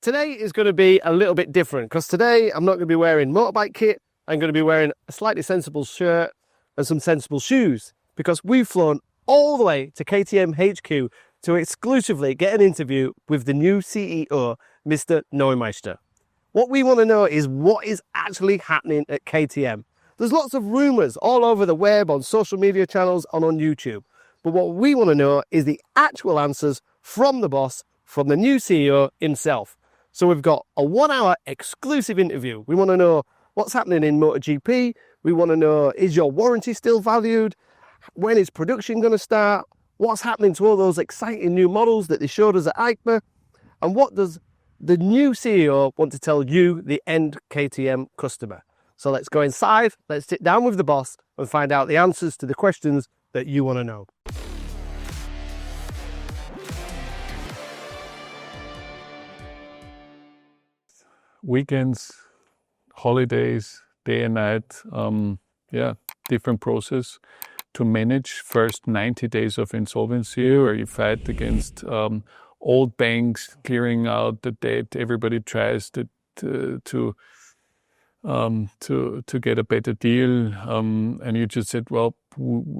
today is going to be a little bit different because today I'm not going to be wearing motorbike kit. I'm going to be wearing a slightly sensible shirt and some sensible shoes because we've flown all the way to KTM HQ to exclusively get an interview with the new CEO, Mr. Neumeister. What we want to know is what is actually happening at KTM. There's lots of rumours all over the web, on social media channels and on YouTube. But what we want to know is the actual answers from the boss, from the new CEO himself. So we've got a 1 hour exclusive interview. We want to know what's happening in MotoGP. We want to know, is your warranty still valued? When is production going to start? What's happening to all those exciting new models that they showed us at EICMA? And what does the new CEO want to tell you, the end KTM customer? So let's go inside, let's sit down with the boss and find out the answers to the questions that you want to know. Weekends, holidays, day and night, different process to manage. First 90 days of insolvency where you fight against old banks, clearing out the debt. Everybody tries to get a better deal, and you just said, well,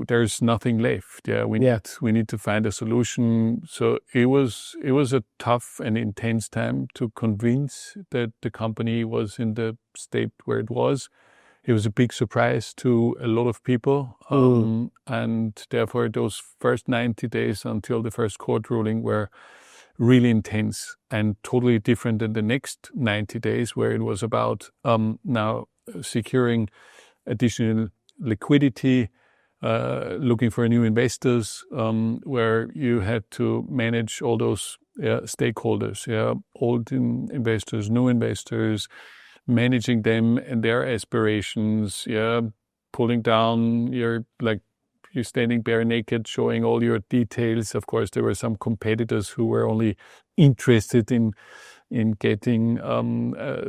there's nothing left. We need to find a solution. So it was a tough and intense time to convince that the company was in the state where it was. It was a big surprise to a lot of people, and therefore those first 90 days until the first court ruling were really intense and totally different than the next 90 days where it was about now securing additional liquidity, looking for new investors, where you had to manage all those stakeholders, old investors, new investors, managing them and their aspirations, pulling down you're standing bare naked, showing all your details. Of course, there were some competitors who were only interested in getting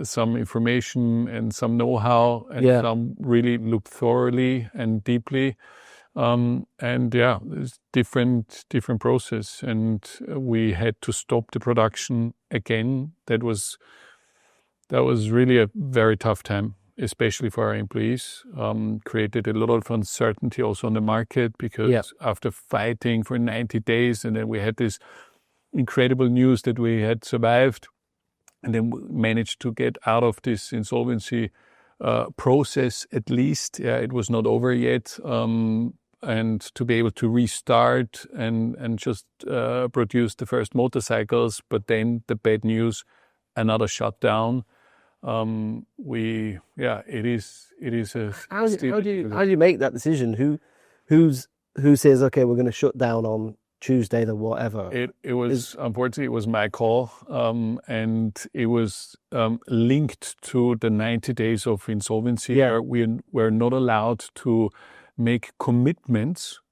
some information and some know-how, and some really looked thoroughly and deeply. It's different process, and we had to stop the production again. That was really a very tough time, especially for our employees. Created a lot of uncertainty also on the market because after fighting for 90 days, and then we had this incredible news that we had survived, and then we managed to get out of this insolvency process at least. It was not over yet. And to be able to restart and just produce the first motorcycles, but then the bad news, another shutdown. It is a. How do you make that decision? Who says, okay, we're going to shut down on Tuesday, the whatever? Unfortunately, it was my call, and it was linked to the 90 days of insolvency. Where we were not allowed to make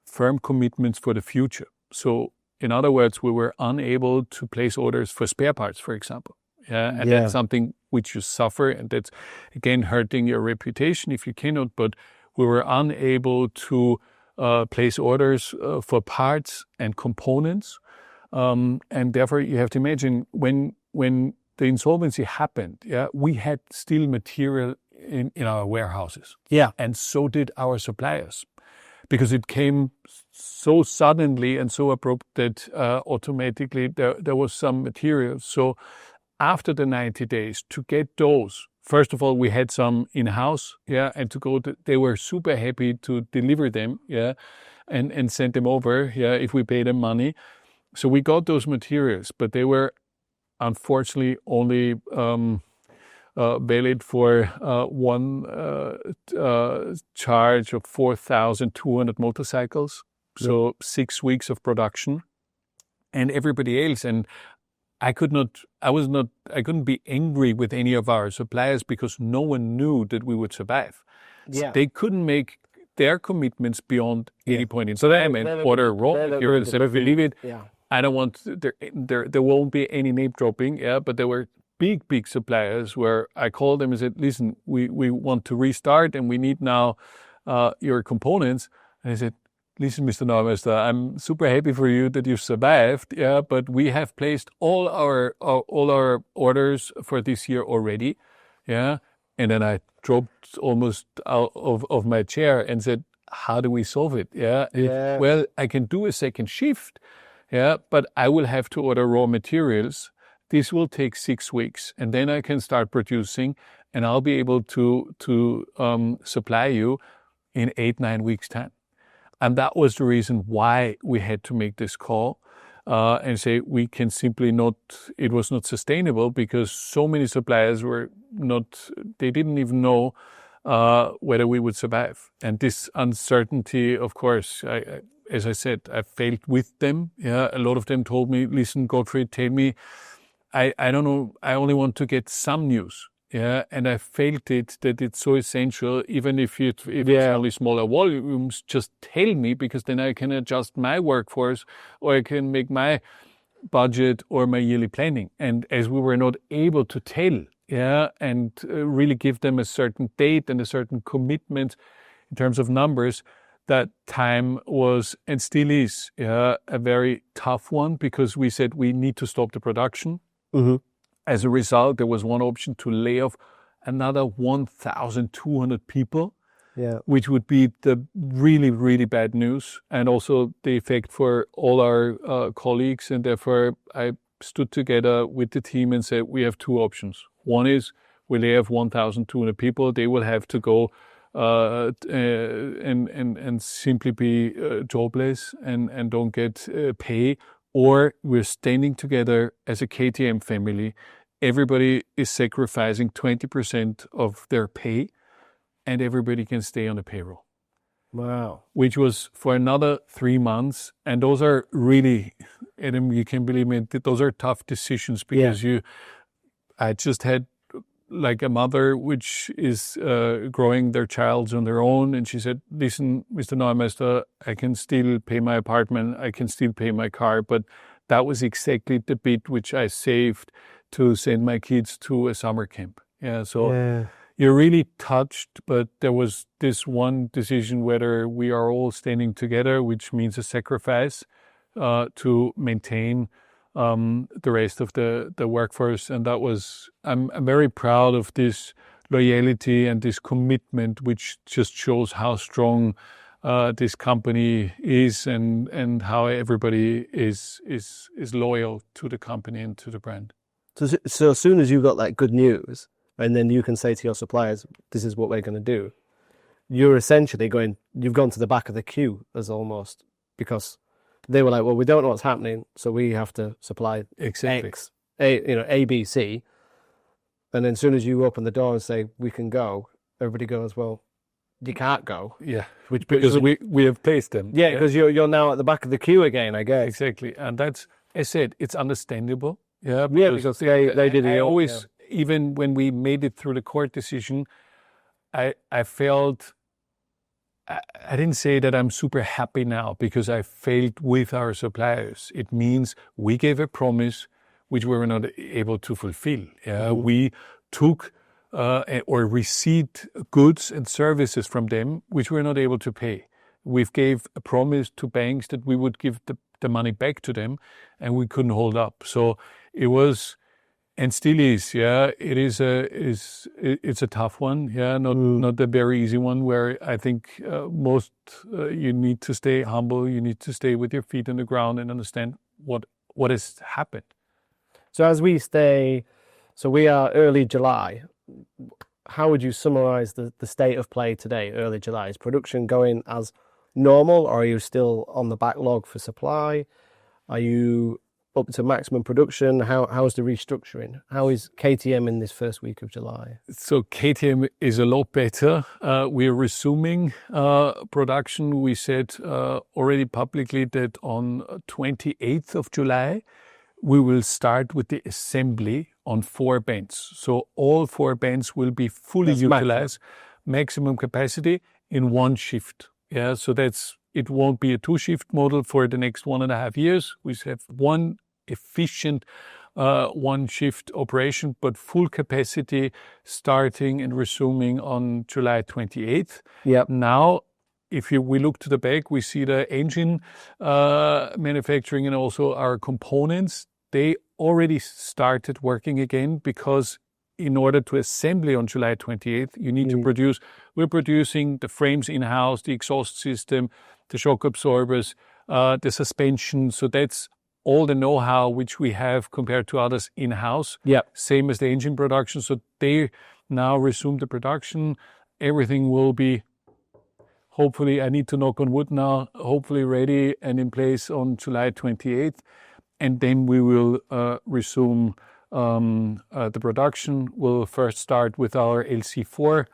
firm commitments for the future. So, in other words, we were unable to place orders for spare parts, for example. That's something which you suffer, and that's again hurting your reputation if you cannot. But we were unable to place orders for parts and components, and therefore you have to imagine when the insolvency happened. We had still material in our warehouses. And so did our suppliers, because it came so suddenly and so abrupt that automatically there was some material. So after the 90 days, to get those, first of all, we had some in-house, and they were super happy to deliver them, and send them over, if we paid them money. So we got those materials, but they were unfortunately only valid for one charge of 4,200 motorcycles, so 6 weeks of production, and everybody else. And I couldn't be angry with any of our suppliers because no one knew that we would survive. So they couldn't make their commitments beyond 80 point in time and order raw materials. If you leave it, I don't want, there won't be any name dropping, but there were big suppliers where I called them and said, listen, we want to restart and we need now your components. And they said, listen, Mr. Neumeister, I'm super happy for you that you've survived. Yeah, but we have placed all our orders for this year already. Yeah, and then I dropped almost out of my chair and said, how do we solve it? Yeah. Well, I can do a second shift. Yeah, but I will have to order raw materials. This will take 6 weeks, and then I can start producing, and I'll be able to supply you in 8-9 weeks' time. And that was the reason why we had to make this call and say we can simply not. It was not sustainable because so many suppliers were not. They didn't even know whether we would survive. And this uncertainty, of course, as I said, I failed with them. Yeah, a lot of them told me, "Listen, Gottfried, tell me. I don't know. I only want to get some news." Yeah, and I felt that it's so essential, even if it's only smaller volumes, just tell me, because then I can adjust my workforce or I can make my budget or my yearly planning. And as we were not able to tell, and really give them a certain date and a certain commitment in terms of numbers, that time was and still is a very tough one, because we said we need to stop the production. Mm-hmm. As a result, there was one option to lay off another 1,200 people, which would be the really, really bad news, and also the effect for all our colleagues. And therefore, I stood together with the team and said, we have two options. One is we lay off 1,200 people. They will have to go and simply be jobless and don't get pay. Or we're standing together as a KTM family. Everybody is sacrificing 20% of their pay, and everybody can stay on the payroll. Wow. Which was for another 3 months. And those are really, Adam, you can believe me, those are tough decisions, because I just had like a mother which is growing their child on their own. And she said, listen, Mr. Neumeister, I can still pay my apartment, I can still pay my car, but that was exactly the bit which I saved to send my kids to a summer camp. You're really touched, but there was this one decision whether we are all standing together, which means a sacrifice to maintain the rest of the workforce. And that was, I'm very proud of this loyalty and this commitment, which just shows how strong this company is, and how everybody is loyal to the company and to the brand. So as soon as you got that good news, and then you can say to your suppliers, this is what we're going to do, you're essentially you've gone to the back of the queue as almost, because they were like, well, we don't know what's happening, so we have to supply X, A, B, C. And then as soon as you open the door and say, we can go, everybody goes, well, you can't go. Yeah, because we have placed them. Yeah, because you're now at the back of the queue again, I guess. Exactly. And that's, as I said, it's understandable. Yeah, because they did it. I always, even when we made it through the court decision, I felt, I didn't say that I'm super happy now because I failed with our suppliers. It means we gave a promise which we were not able to fulfill. We took or received goods and services from them which we were not able to pay. We've gave a promise to banks that we would give the money back to them, and we couldn't hold up. So it was, and still is, it's a tough one, not a very easy one, where I think most you need to stay humble, you need to stay with your feet on the ground and understand what has happened. So as we we are early July. How would you summarize the state of play today, early July? Is production going as normal, or are you still on the backlog for supply? Are you up to maximum production? How is the restructuring? How is KTM in this first week of July? So KTM is a lot better. We're resuming production. We said already publicly that on 28th of July, we will start with the assembly on 4 bands. So all 4 bands will be fully utilized, maximum capacity in 1 shift. Yeah, so it won't be a 2-shift model for the next 1.5 years. We have one efficient 1-shift operation, but full capacity starting and resuming on July 28th. Yep. Now, if we look to the back, we see the engine manufacturing and also our components. They already started working again because in order to assembly on July 28th, you need to produce. We're producing the frames in-house, the exhaust system, the shock absorbers, the suspension. So that's all the know-how which we have compared to others in-house. Yeah. Same as the engine production. So they now resume the production. Everything will be, hopefully, I need to knock on wood now, hopefully ready and in place on July 28th. And then we will resume the production. We'll first start with our LC4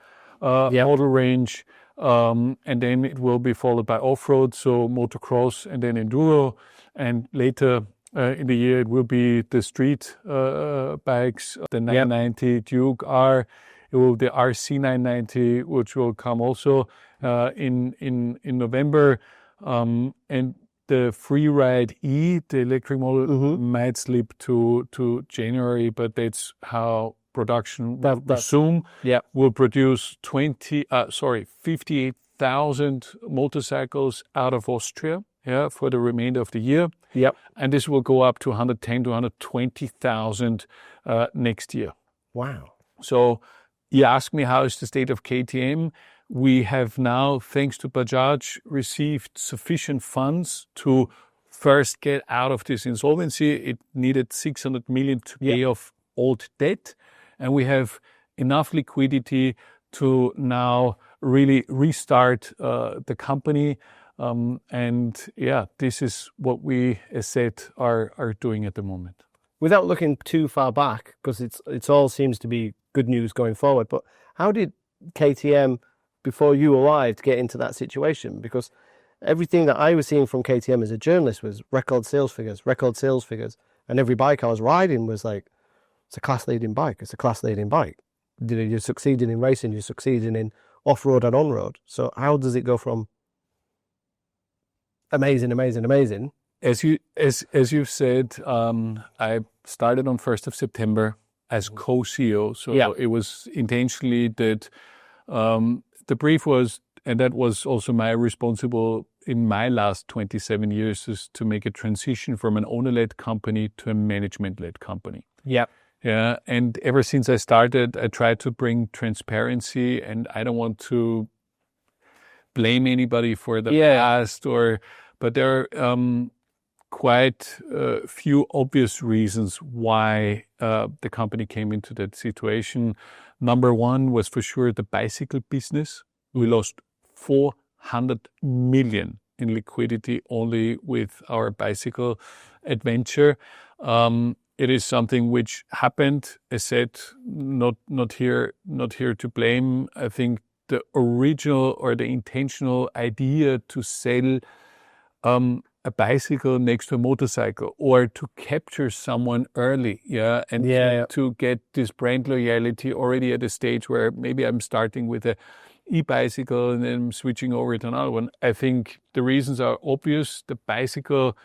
model range, and then it will be followed by off-road, so motocross and then enduro. And later in the year, it will be the street bikes, the 990 Duke R, it will be the RC 990, which will come also in November, and the Freeride E, the electric model, might slip to January, but that's how production will resume. Yeah. We'll produce 58,000 motorcycles out of Austria, for the remainder of the year. Yep. And this will go up to 110 to 120,000 next year. Wow. So you ask me, how is the state of KTM? We have now, thanks to Bajaj, received sufficient funds to first get out of this insolvency. It needed 600 million to pay off old debt. And we have enough liquidity to now really restart the company. This is what we, as said, are doing at the moment. Without looking too far back, because it's all seems to be good news going forward, but how did KTM, before you arrived, get into that situation? Because everything that I was seeing from KTM as a journalist was record sales figures, and every bike I was riding was like, it's a class-leading bike, You're succeeding in racing, you're succeeding in off-road and on-road. So how does it go from amazing, as you've said, I started on 1st of September as co-CEO. So it was intentionally that the brief was, and that was also my responsible in my last 27 years, is to make a transition from an owner-led company to a management-led company. Yeah. Yeah. And ever since I started, I tried to bring transparency, and I don't want to blame anybody for the past, but there are quite a few obvious reasons why the company came into that situation. Number one was for sure the bicycle business. We lost 400 million in liquidity only with our bicycle adventure. It is something which happened, as said, not here to blame. I think the original or the intentional idea to sell a bicycle next to a motorcycle, or to capture someone early, to get this brand loyalty already at a stage where maybe I'm starting with a e-bicycle and then I'm switching over to another one. I think the reasons are obvious. The bicycle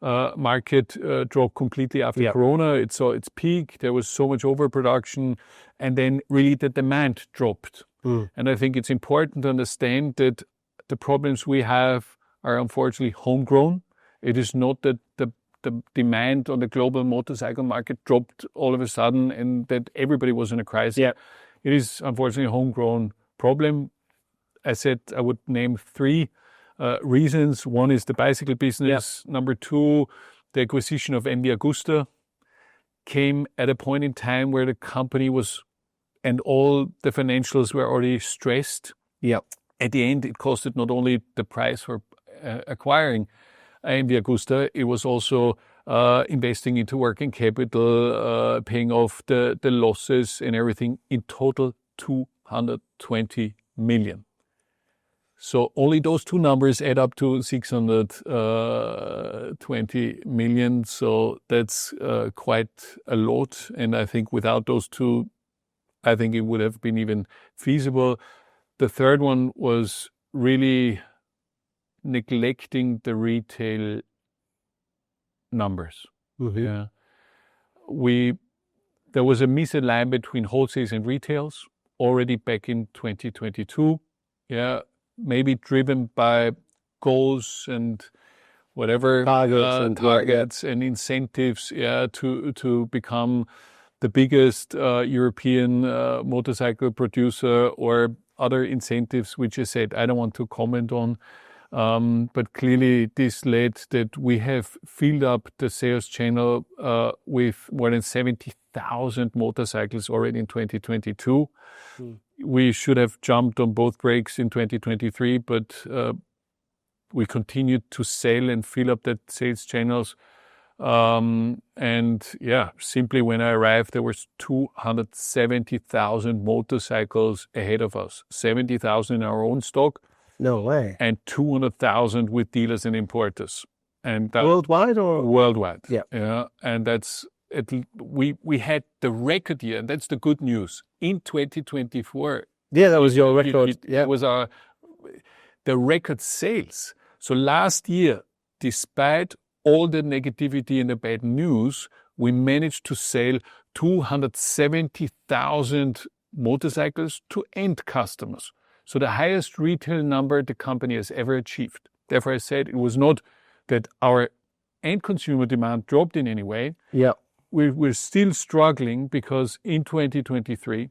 market dropped completely after Corona. It saw its peak. There was so much overproduction, and then really the demand dropped. And I think it's important to understand that the problems we have are unfortunately homegrown. It is not that the demand on the global motorcycle market dropped all of a sudden and that everybody was in a crisis. Yeah. It is unfortunately a homegrown problem. I said I would name three reasons. One is the bicycle business. Number two, the acquisition of MV Agusta came at a point in time where the company was, and all the financials were already stressed. At the end, it costed not only the price for acquiring MV Agusta, it was also investing into working capital, paying off the losses and everything. In total, 220 million. So only those two numbers add up to 620 million. So that's quite a lot. And I think without those two, I think it would have been even feasible. The third one was really neglecting the retail numbers. There was a misalignment between wholesales and retails already back in 2022. maybe driven by goals and whatever targets and incentives, to become the biggest European motorcycle producer, or other incentives, which I said I don't want to comment on. But clearly this led that we have filled up the sales channel with more than 70,000 motorcycles already in 2022. We should have jumped on both brakes in 2023, but we continued to sell and fill up that sales channels. Simply when I arrived, there was 270,000 motorcycles ahead of us, 70,000 in our own stock. No way. And 200,000 with dealers and importers. And that, worldwide or? Worldwide. Yeah. And that's it. We had the record year, and that's the good news. In 2024. Yeah, that was your record. It was the record sales. So last year, despite all the negativity and the bad news, we managed to sell 270,000 motorcycles to end customers. So the highest retail number the company has ever achieved. Therefore, I said it was not that our end consumer demand dropped in any way. Yeah. We're still struggling because in 2023,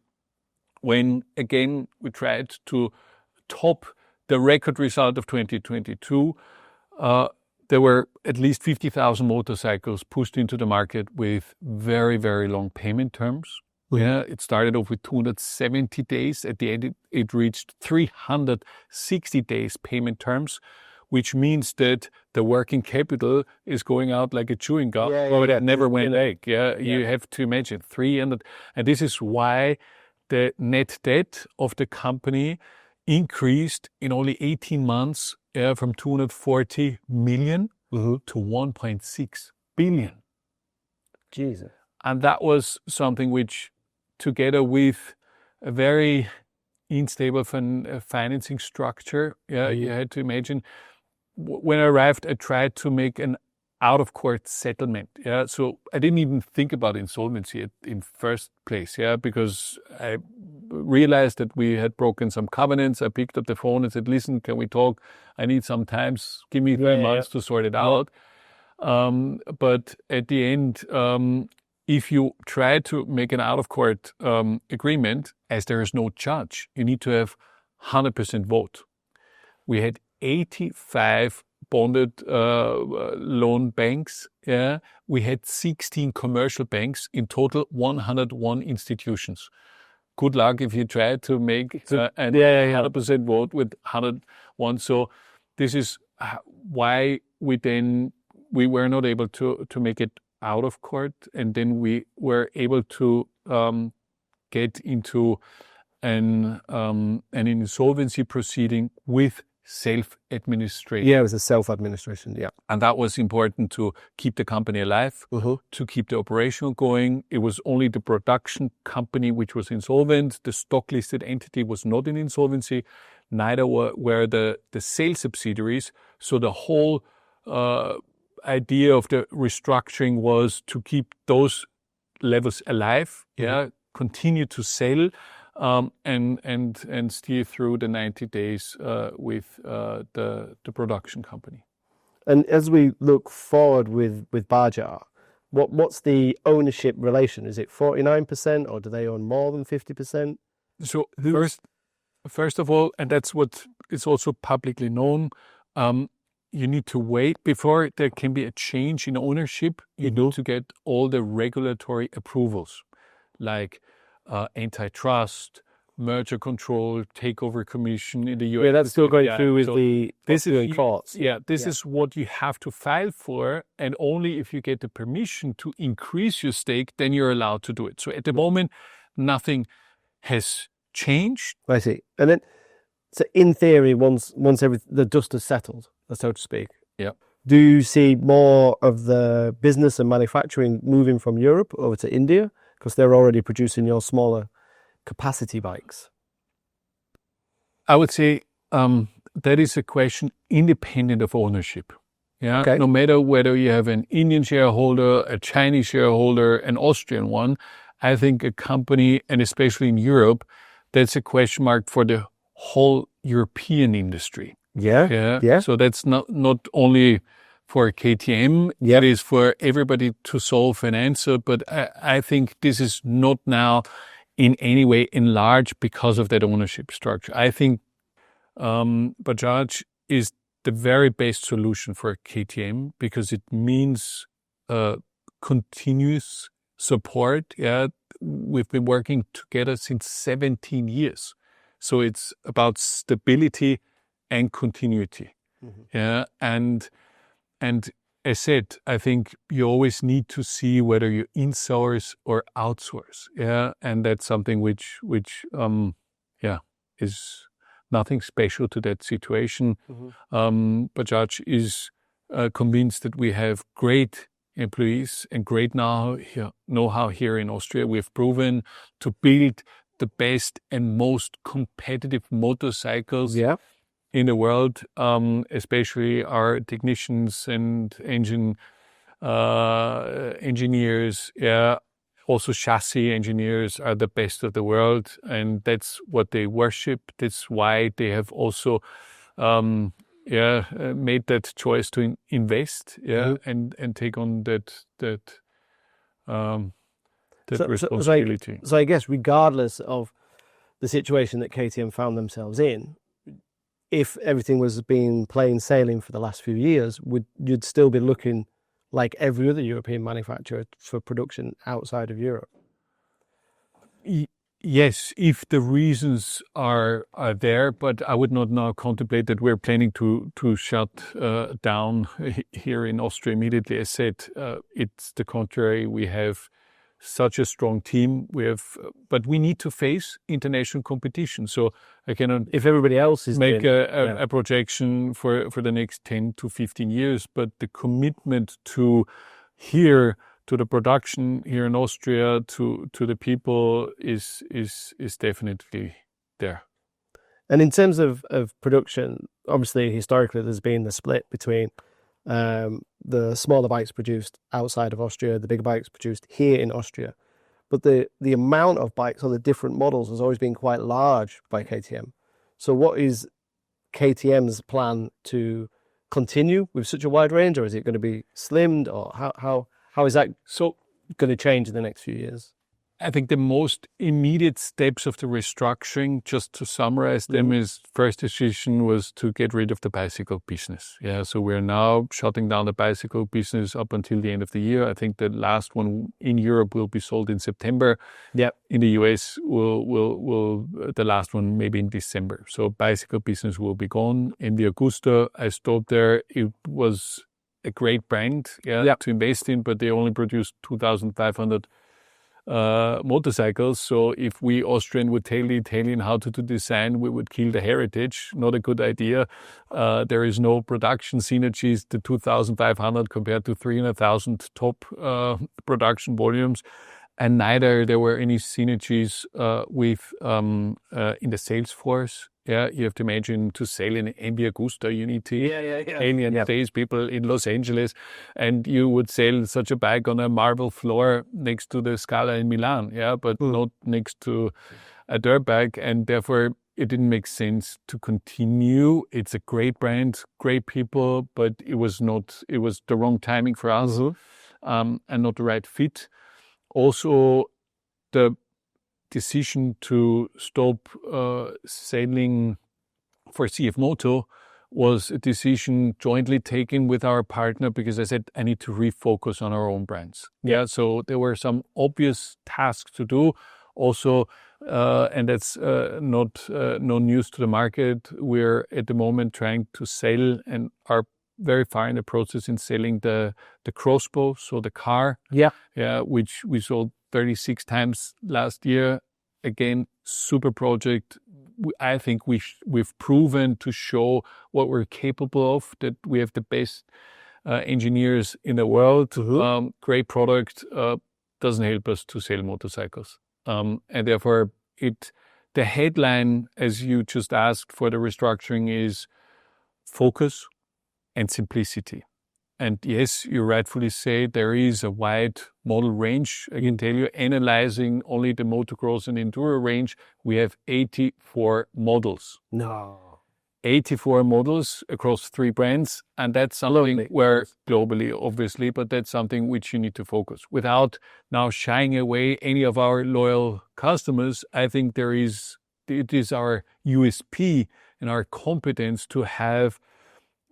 when again we tried to top the record result of 2022, there were at least 50,000 motorcycles pushed into the market with very, very long payment terms. Yeah, it started off with 270 days. At the end, it reached 360 days payment terms, which means that the working capital is going out like a chewing gum. It never went back. You have to imagine 300. And this is why the net debt of the company increased in only 18 months from 240 million to 1.6 billion. Jesus. And that was something which, together with a very unstable financing structure, you had to imagine. When I arrived, I tried to make an out-of-court settlement. So I didn't even think about insolvency in first place. Because I realized that we had broken some covenants. I picked up the phone and said, "Listen, can we talk? I need some time. Give me 3 months to sort it out." But at the end, if you try to make an out-of-court agreement, as there is no judge, you need to have 100% vote. We had 85 bonded loan banks. We had 16 commercial banks, in total 101 institutions. Good luck if you try to make an 100% vote with 101. So this is why we were not able to make it out of court, and then we were able to get into an insolvency proceeding with self-administration. Yeah, it was a self-administration, And that was important to keep the company alive, to keep the operation going. It was only the production company which was insolvent. The stock-listed entity was not in insolvency. Neither were the sales subsidiaries. So the whole idea of the restructuring was to keep those levels alive, continue to sell, and steer through the 90 days with the production company. And as we look forward with Bajaj, what's the ownership relation? Is it 49%, or do they own more than 50%? So first of all, and that's what is also publicly known, you need to wait before there can be a change in ownership. You need to get all the regulatory approvals, like antitrust, merger control, takeover commission in the US. Yeah, that's still going through with the courts. This is what you have to file for, and only if you get the permission to increase your stake, then you're allowed to do it. So at the moment, nothing has changed. I see. And then, so in theory, once the dust has settled, so to speak, do you see more of the business and manufacturing moving from Europe over to India, because they're already producing your smaller capacity bikes? I would say that is a question independent of ownership. Okay. No matter whether you have an Indian shareholder, a Chinese shareholder, an Austrian one, I think a company, and especially in Europe, that's a question mark for the whole European industry. Yeah. So that's not only for KTM, it is for everybody to solve an answer. But I think this is not now in any way enlarged because of that ownership structure. I think Bajaj is the very best solution for KTM because it means continuous support. Yeah, we've been working together since 17 years. So it's about stability and continuity. Yeah, and as said, I think you always need to see whether you insource or outsource. Yeah, and that's something which is nothing special to that situation. Bajaj is convinced that we have great employees and great know-how here in Austria. We've proven to build the best and most competitive motorcycles in the world, especially our technicians and engineers. Yeah, also chassis engineers are the best of the world, and that's what they worship. That's why they have also made that choice to invest. And take on that responsibility. So I guess regardless of the situation that KTM found themselves in, if everything was being plain sailing for the last few years, you'd still be looking like every other European manufacturer for production outside of Europe? Yes, if the reasons are there, but I would not now contemplate that we're planning to shut down here in Austria immediately. As said, it's the contrary. We have such a strong team. But we need to face international competition. So I cannot, if everybody else is make a projection for the next 10 to 15 years. But the commitment to the production here in Austria, to the people is definitely there. And in terms of production, obviously historically there's been the split between the smaller bikes produced outside of Austria, the bigger bikes produced here in Austria. But the amount of bikes on the different models has always been quite large by KTM. So what is KTM's plan to continue with such a wide range, or is it going to be slimmed, or how is that going to change in the next few years? I think the most immediate steps of the restructuring, just to summarize them, is first decision was to get rid of the bicycle business. Yeah, so we're now shutting down the bicycle business up until the end of the year. I think the last one in Europe will be sold in September. Yeah, in the US, will the last one maybe in December. So bicycle business will be gone. MV Agusta, I stopped there. It was a great brand, to invest in, but they only produced 2,500 motorcycles. So if we Austrian would tell the Italian how to do design, we would kill the heritage. Not a good idea. There is no production synergies, the 2,500 compared to 300,000 top production volumes. And neither there were any synergies with in the sales force. Yeah, you have to imagine to sell in MV Agusta, you need to alien face people in Los Angeles, and you would sell such a bike on a marble floor next to the Scala in Milan, but not next to a dirt bike, and therefore it didn't make sense to continue. It's a great brand, great people, but it was the wrong timing for us, and not the right fit. Also, the decision to stop selling for CF Moto was a decision jointly taken with our partner, because I said I need to refocus on our own brands. So there were some obvious tasks to do. Also, and that's not no news to the market. We're at the moment trying to sell and are very far in the process in selling the Crossbow, so the car, which we sold 36 times last year. Again, super project. I think we've proven to show what we're capable of, that we have the best engineers in the world. Great product, doesn't help us to sell motorcycles. And therefore, the headline, as you just asked for the restructuring, is focus and simplicity. And yes, you rightfully say there is a wide model range. I can tell you, analyzing only the motocross and enduro range, we have 84 models. No. 84 models across 3 brands. And that's something where globally, obviously, but that's something which you need to focus without now shying away any of our loyal customers. I think it is our USP and our competence to have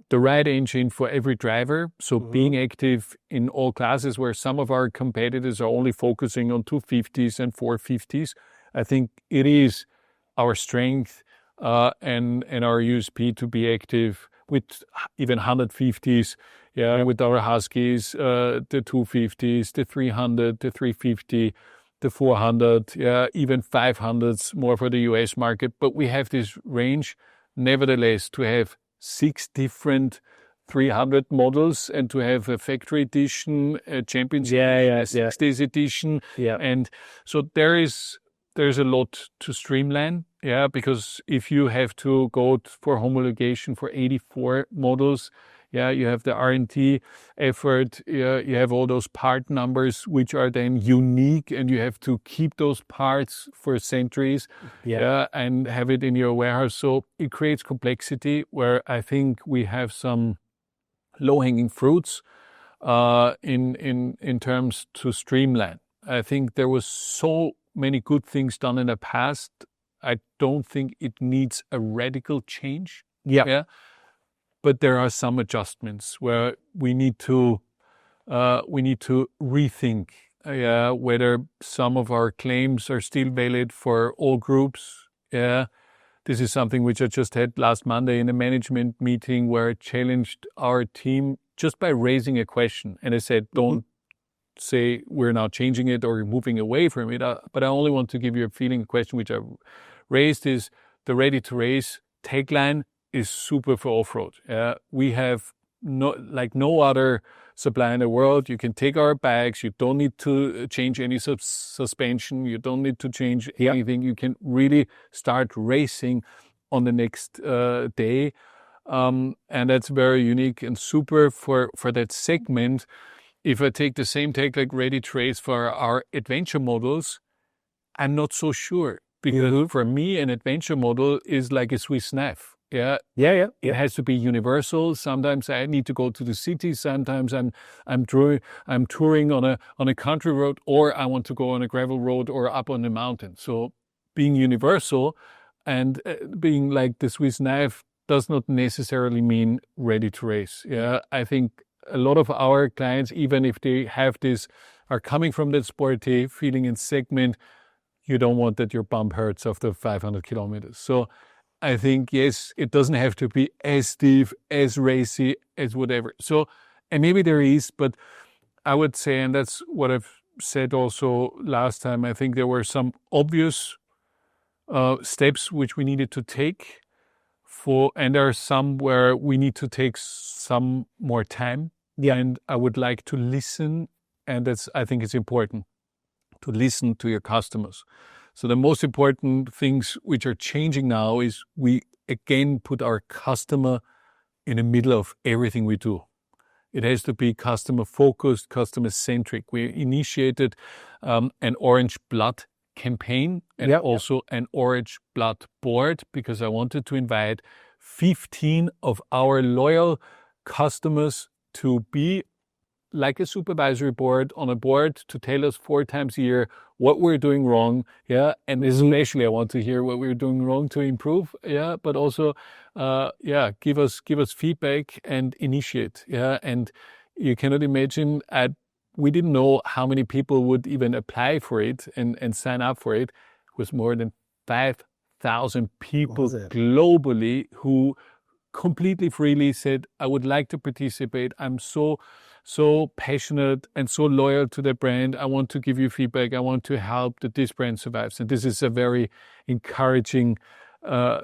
the right engine for every driver. So being active in all classes, where some of our competitors are only focusing on 250s and 450s. I think it is our strength and our USP to be active with even 150s, with our Huskies, the 250s, the 300, the 350, the 400, even 500s, more for the US market. But we have this range, nevertheless, to have 6 different 300 models and to have a factory edition, a championship, 60s edition. And so there's a lot to streamline, because if you have to go for homologation for 84 models, you have the R&D effort, you have all those part numbers which are then unique, and you have to keep those parts for centuries, and have it in your warehouse. So it creates complexity where I think we have some low-hanging fruits in terms to streamline. I think there was so many good things done in the past. I don't think it needs a radical change. But there are some adjustments where we need to rethink whether some of our claims are still valid for all groups. This is something which I just had last Monday in a management meeting where I challenged our team just by raising a question. And I said, don't say we're now changing it or moving away from it. But I only want to give you a feeling. A question which I raised is the ready to race tagline is super for off-road. We have no other supplier in the world. You can take our bags. You don't need to change any suspension. You don't need to change anything. You can really start racing on the next day. And that's very unique and super for that segment. If I take the same tag like ready to race for our adventure models, I'm not so sure. Because for me, an adventure model is like a Swiss knife. It has to be universal. Sometimes I need to go to the city. Sometimes I'm touring on a country road, or I want to go on a gravel road or up on the mountain. So being universal and being like the Swiss knife does not necessarily mean ready to race. I think a lot of our clients, even if they have this, are coming from that sporty feeling and segment. You don't want that your bump hurts after 500 kilometers. So I think, yes, it doesn't have to be as stiff, as racy, as whatever. So, and maybe there is, but I would say, and that's what I've said also last time, I think there were some obvious steps which we needed to take and there are some where we need to take some more time. And I would like to listen, and I think it's important to listen to your customers. So the most important things which are changing now is we again put our customer in the middle of everything we do. It has to be customer focused, customer centric. We initiated an Orange Blood campaign and also an Orange Blood board, because I wanted to invite 15 of our loyal customers to be like a supervisory board on a board to tell us 4 times a year what we're doing wrong. And especially I want to hear what we're doing wrong to improve. But also, give us feedback and initiate. And you cannot imagine, we didn't know how many people would even apply for it and sign up for it. It was more than 5,000 people globally who completely freely said, I would like to participate. I'm so passionate and so loyal to the brand. I want to give you feedback. I want to help that this brand survives. And this is a very encouraging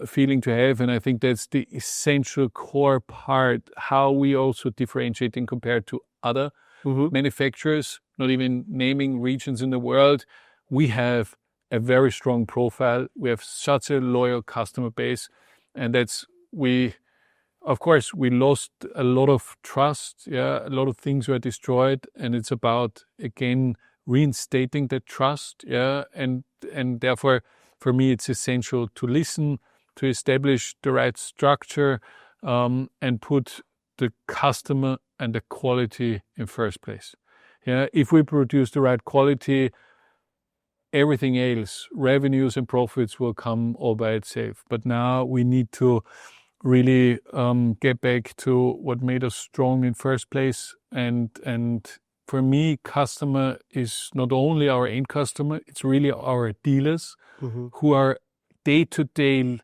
feeling to have. And I think that's the essential core part, how we also differentiate and compare to other manufacturers, not even naming regions in the world. We have a very strong profile. We have such a loyal customer base. And of course, we lost a lot of trust. A lot of things were destroyed, and it's about, again, reinstating that trust. And therefore, for me, it's essential to listen to establish the right structure, and put the customer and the quality in first place. Yeah, if we produce the right quality, everything else, revenues and profits, will come all by itself. But now we need to really get back to what made us strong in first place. And for me, customer is not only our end customer, it's really our dealers who are day to day,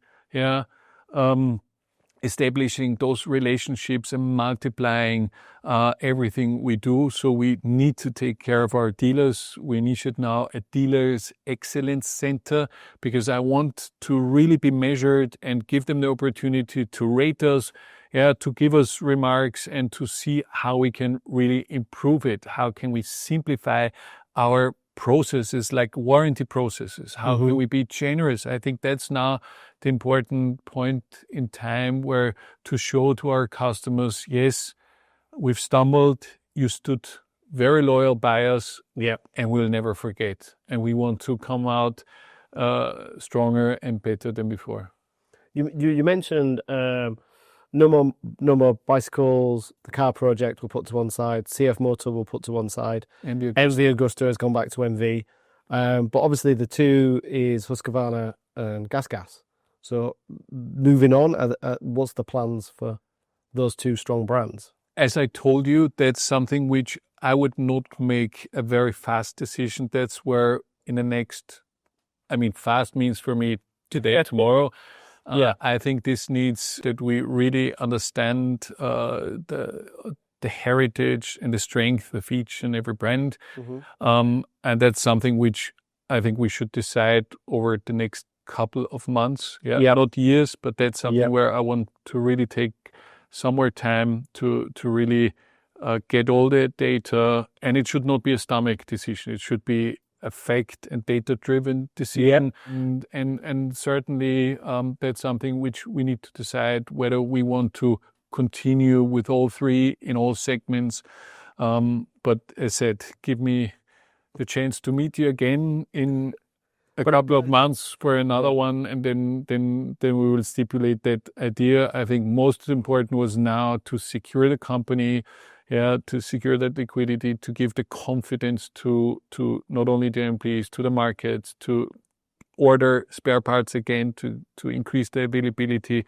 establishing those relationships and multiplying everything we do. So we need to take care of our dealers. We initiate now a dealers excellence center, because I want to really be measured and give them the opportunity to rate us, to give us remarks, and to see how we can really improve it. How can we simplify our processes, like warranty processes? How will we be generous? I think that's now the important point in time, where to show to our customers, yes, we've stumbled, you stood very loyal by us, and we'll never forget. And we want to come out stronger and better than before. You mentioned no more bicycles. The car project we'll put to one side. CF Motor we'll put to one side. MV Agusta has gone back to MV. But obviously the two is Husqvarna and Gas. So moving on, what's the plans for those two strong brands? As I told you, that's something which I would not make a very fast decision. That's where in the next, fast means for me today, tomorrow. I think this needs that we really understand the heritage and the strength of each and every brand. And that's something which I think we should decide over the next couple of months. Not years, but that's something where I want to really take some more time to really get all the data. And it should not be a stomach decision. It should be a fact and data-driven decision. And certainly that's something which we need to decide whether we want to continue with all three in all segments. But as said, give me the chance to meet you again in a couple of months for another one, and then we will stipulate that idea. I think most important was now to secure the company, to secure that liquidity, to give the confidence to not only the employees, to the markets, to order spare parts again, to increase the availability.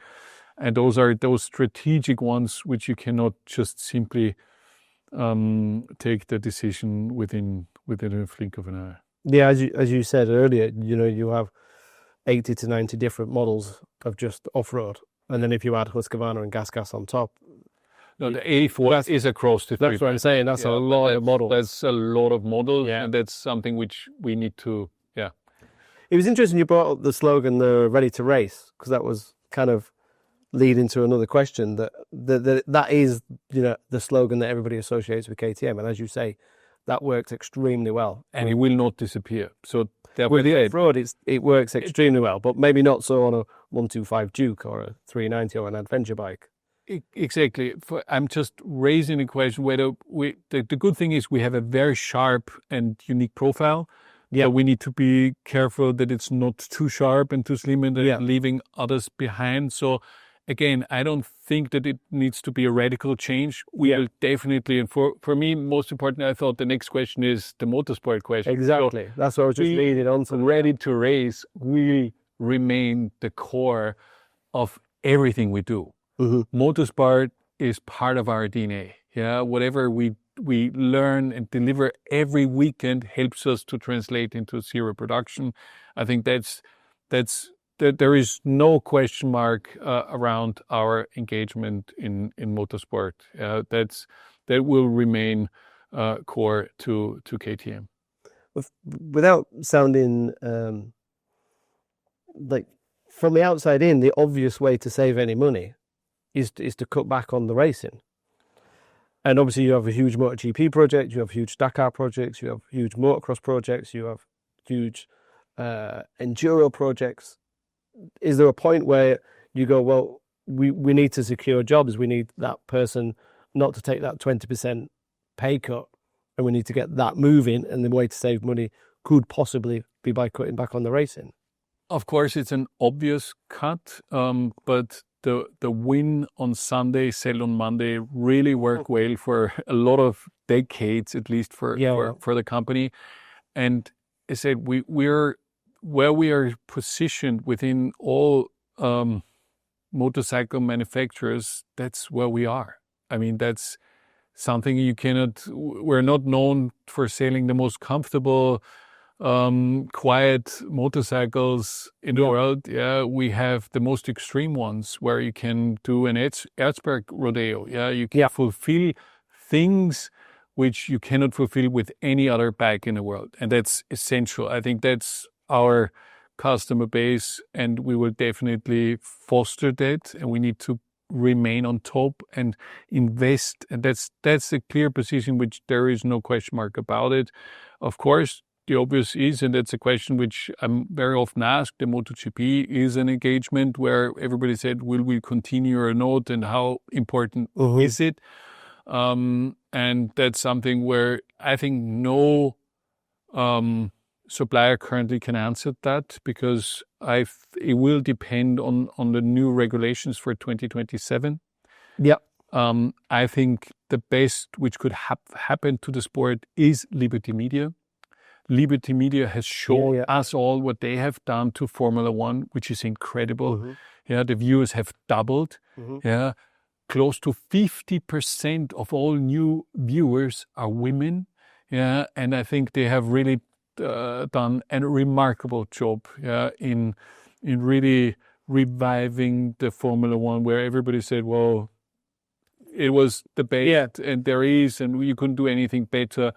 And those are those strategic ones which you cannot just simply take the decision within a blink of an eye. Yeah, as you said earlier, you have 80 to 90 different models of just off-road. And then if you add Husqvarna and Gas on top. No, the A4 is across the three. That's what I'm saying. That's a lot of models. That's a lot of models. And that's something which we need to, It was interesting you brought up the slogan, the ready to race, because that was kind of leading to another question that is, the slogan that everybody associates with KTM. And as you say, that works extremely well. And it will not disappear. So with the off-road, it works extremely well, but maybe not so on a 125 Duke or a 390 or an adventure bike. Exactly. I'm just raising the question whether the good thing is we have a very sharp and unique profile. So we need to be careful that it's not too sharp and too slim and leaving others behind. So again, I don't think that it needs to be a radical change. We will definitely, and for me, most important, I thought the next question is the motorsport question. Exactly. So that's what I was just leading on. So ready to race, we remain the core of everything we do. Motorsport is part of our DNA. Whatever we learn and deliver every weekend helps us to translate into serial production. I think there is no question mark around our engagement in motorsport. That will remain core to KTM. Without sounding like from the outside in, the obvious way to save any money is to cut back on the racing. And obviously you have a huge MotoGP project, you have huge Dakar projects, you have huge motocross projects, you have huge enduro projects. Is there a point where you go, well, we need to secure jobs, we need that person not to take that 20% pay cut, and we need to get that moving, and the way to save money could possibly be by cutting back on the racing? Of course, it's an obvious cut, but the win on Sunday, sell on Monday, really worked well for a lot of decades, at least for the company. And I said we're where we are positioned within all motorcycle manufacturers. That's where we are. I mean, that's something you cannot. We're not known for selling the most comfortable, quiet motorcycles in the world. Yeah, we have the most extreme ones where you can do an Erzberg rodeo. Yeah, you can fulfill things which you cannot fulfill with any other bike in the world, and that's essential. I think that's our customer base, and we will definitely foster that, and we need to remain on top and invest, and that's a clear position which there is no question mark about it. Of course, the obvious is, and that's a question which I'm very often asked, the MotoGP is an engagement where everybody said, will we continue or not, and how important is it? And that's something where I think no supplier currently can answer that, because it will depend on the new regulations for 2027. Yeah. I think the best which could happen to the sport is Liberty Media. Liberty Media has shown us all what they have done to Formula One, which is incredible. Yeah, the viewers have doubled. Yeah, close to 50% of all new viewers are women. Yeah, and I think they have really done a remarkable job. Yeah, in really reviving the Formula One, where everybody said, well, it was the best, and there is, and you couldn't do anything better.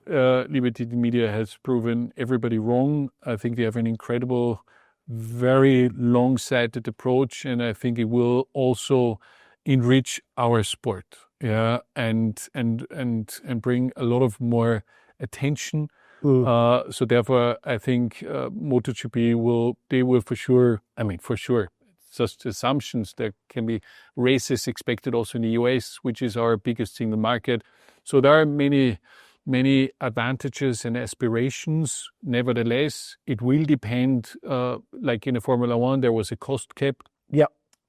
Liberty Media has proven everybody wrong. I think they have an incredible, very long-sighted approach, and I think it will also enrich our sport, and bring a lot of more attention. So therefore, I think MotoGP will for sure. I mean, for sure, it's just assumptions. There can be races expected also in the US, which is our biggest single market. So there are many advantages and aspirations. Nevertheless, it will depend, like in the Formula One, there was a cost cap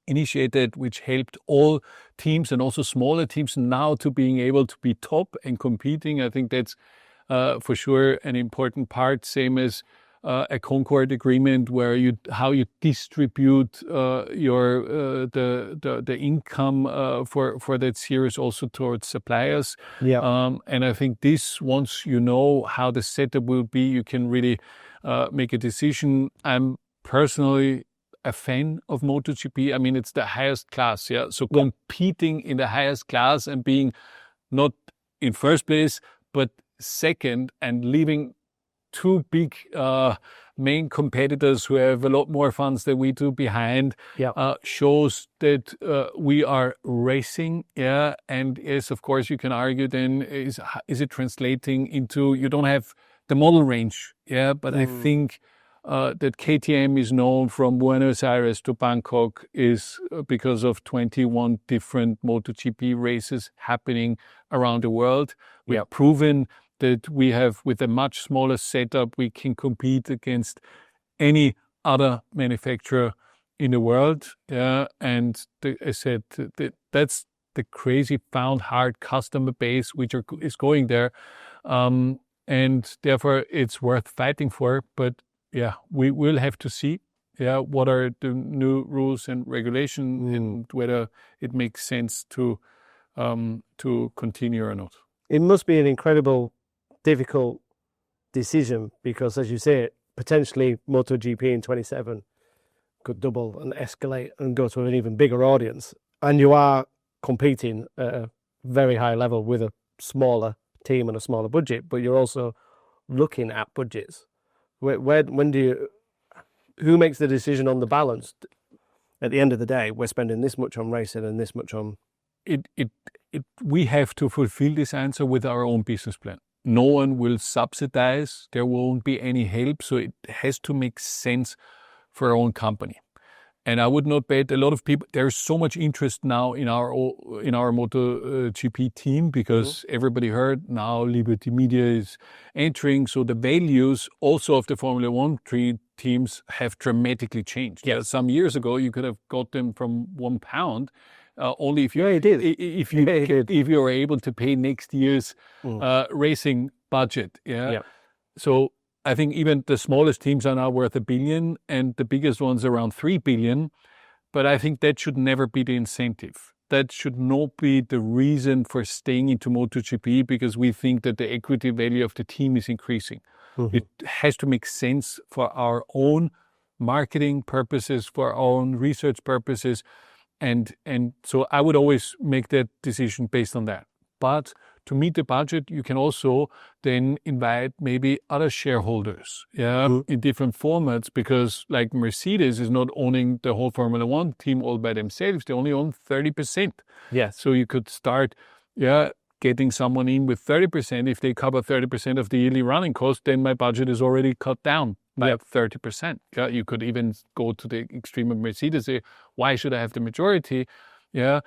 initiated, which helped all teams and also smaller teams now to being able to be top and competing. I think that's for sure an important part, same as a Concord agreement, where how you distribute the income for that series also towards suppliers. And I think this, once you know how the setup will be, you can really make a decision. I'm personally a fan of MotoGP. I mean, it's the highest class. So competing in the highest class and being not in first place but second, and leaving two big main competitors who have a lot more funds than we do behind, shows that we are racing. And yes, of course, you can argue then, is it translating into, you don't have the model range. But I think that KTM is known from Buenos Aires to Bangkok is because of 21 different MotoGP races happening around the world. We have proven that we have, with a much smaller setup, we can compete against any other manufacturer in the world. And I said that's the crazy found hard customer base which is going there, and therefore it's worth fighting for. But we will have to see what are the new rules and regulations and whether it makes sense to continue or not. It must be an incredible difficult decision, because, as you say, potentially MotoGP in 27 could double and escalate and go to an even bigger audience, and you are competing at a very high level with a smaller team and a smaller budget, but you're also looking at budgets. Who makes the decision on the balance? At the end of the day, we're spending this much on racing and this much on... We have to fulfill this answer with our own business plan. No one will subsidize. There won't be any help. So it has to make sense for our own company. And I would not bet a lot of people, there's so much interest now in our MotoGP team, because everybody heard now Liberty Media is entering. So the values also of the Formula One teams have dramatically changed. Yeah. Some years ago, you could have got them from £1 only if you did. if you were able to pay next year's racing budget. Yeah. So I think even the smallest teams are now worth $1 billion, and the biggest ones around $3 billion. But I think that should never be the incentive. That should not be the reason for staying into MotoGP, because we think that the equity value of the team is increasing. It has to make sense for our own marketing purposes, for our own research purposes. And so I would always make that decision based on that. But to meet the budget, you can also then invite maybe other shareholders, in different formats, because like Mercedes is not owning the whole Formula One team all by themselves. They only own 30%. Yes. So you could start, getting someone in with 30%. If they cover 30% of the yearly running cost, then my budget is already cut down by 30%. Yeah, you could even go to the extreme of Mercedes, say, why should I have the majority? Yeah,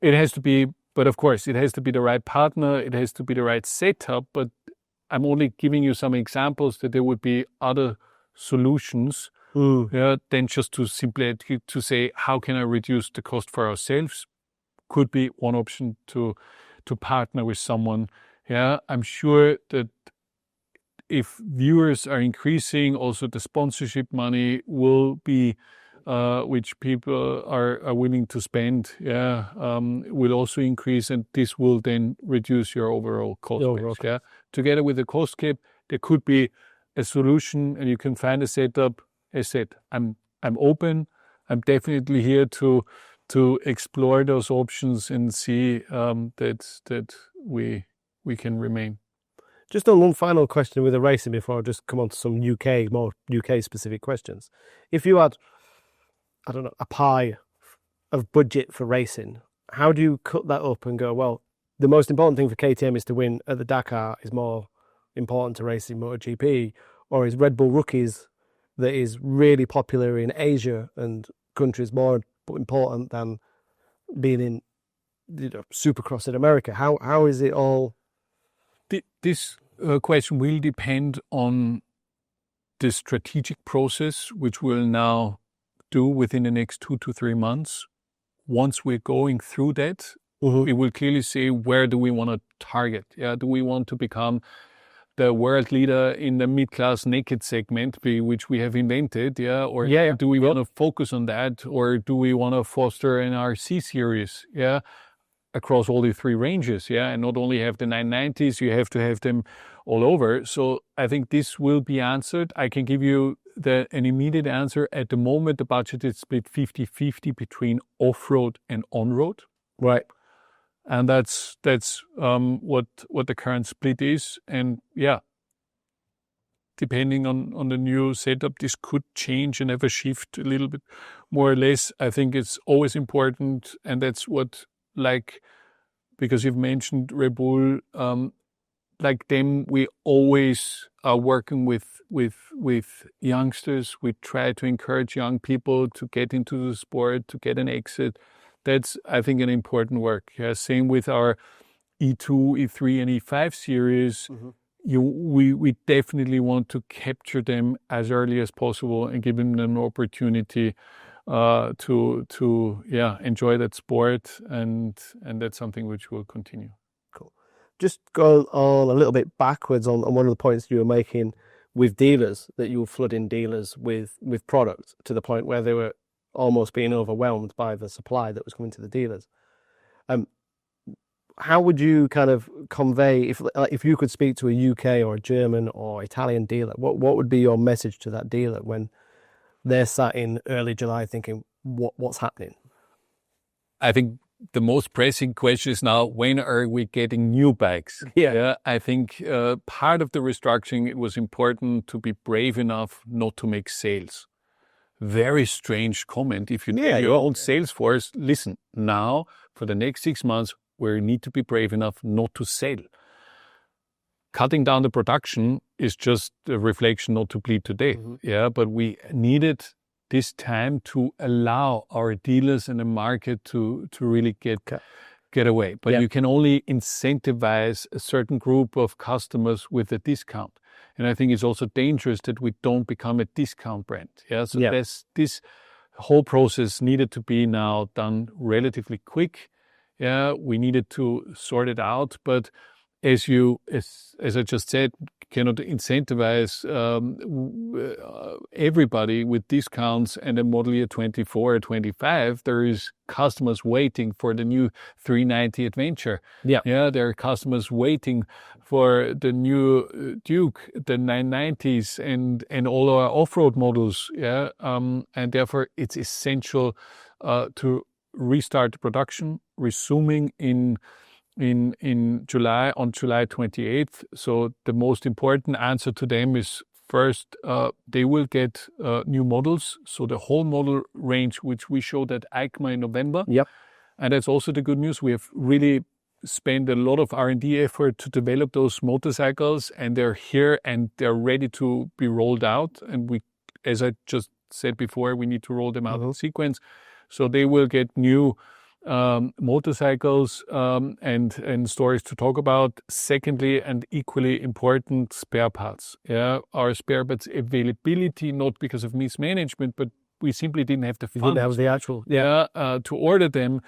it has to be, but of course, it has to be the right partner. It has to be the right setup. But I'm only giving you some examples that there would be other solutions than just to simply to say, how can I reduce the cost for ourselves? Could be one option to partner with someone. Yeah, I'm sure that if viewers are increasing, also the sponsorship money will be, which people are willing to spend, will also increase, and this will then reduce your overall cost base. Yeah, together with the cost cap, there could be a solution, and you can find a setup. As I said, I'm open. I'm definitely here to explore those options and see that we can remain. Just on one final question with the racing before I just come on to some more UK specific questions. If you had, I don't know, a pie of budget for racing, how do you cut that up and go, well, the most important thing for KTM is to win at the Dakar is more important to racing MotoGP, or is Red Bull Rookies that is really popular in Asia and countries more important than being in Supercross in America? How is it all? This question will depend on the strategic process, which we'll now do within the next 2 to 3 months. Once we're going through that, we will clearly say, where do we want to target? Do we want to become the world leader in the mid-class naked segment, which we have invented, or do we want to focus on that, or do we want to foster an RC series, across all the 3 ranges, and not only have the 990s, you have to have them all over. So I think this will be answered. I can give you an immediate answer. At the moment, the budget is split 50-50 between off-road and on-road. Right. And that's what the current split is. And depending on the new setup, this could change and ever shift a little bit more or less. I think it's always important, and that's what, because you've mentioned Red Bull, like them, we always are working with youngsters. We try to encourage young people to get into the sport, to get an exit. That's, I think, an important work. Same with our E2, E3, and E5 series. We definitely want to capture them as early as possible and give them an opportunity to enjoy that sport, and that's something which will continue. Cool. Just go on a little bit backwards on one of the points you were making with dealers, that you were flooding dealers with products to the point where they were almost being overwhelmed by the supply that was coming to the dealers. How would you kind of convey, if you could speak to a UK or a German or Italian dealer, what would be your message to that dealer when they're sat in early July thinking, what's happening? I think the most pressing question is now, when are we getting new bikes? I think part of the restructuring, it was important to be brave enough not to make sales. Very strange comment. If you tell your own sales force, listen, now for the next 6 months, we need to be brave enough not to sell. Cutting down the production is just a reflection not to bleed to death. But we needed this time to allow our dealers in the market to really get away. But you can only incentivize a certain group of customers with a discount. And I think it's also dangerous that we don't become a discount brand. Yeah. So Yeah. this whole process needed to be now done relatively quick. Yeah. We needed to sort it out, but as I just said, cannot incentivize everybody with discounts and a model year 24 or 25. There is customers waiting for the new 390 Adventure. Yeah. Yeah, there are customers waiting for the new Duke, the 990s, and all our off-road models. Yeah, and therefore it's essential to restart production, resuming in July, on July 28th. So the most important answer to them is first, they will get new models. So the whole model range, which we showed at EICMA in November. Yep. And that's also the good news. We have really spent a lot of R&D effort to develop those motorcycles, and they're here and they're ready to be rolled out. And we, as I just said before, we need to roll them out in sequence. So they will get new motorcycles and stories to talk about. Secondly, and equally important, spare parts. Yeah, our spare parts availability, not because of mismanagement, but we simply didn't have the funds. Didn't have the actual, to order them.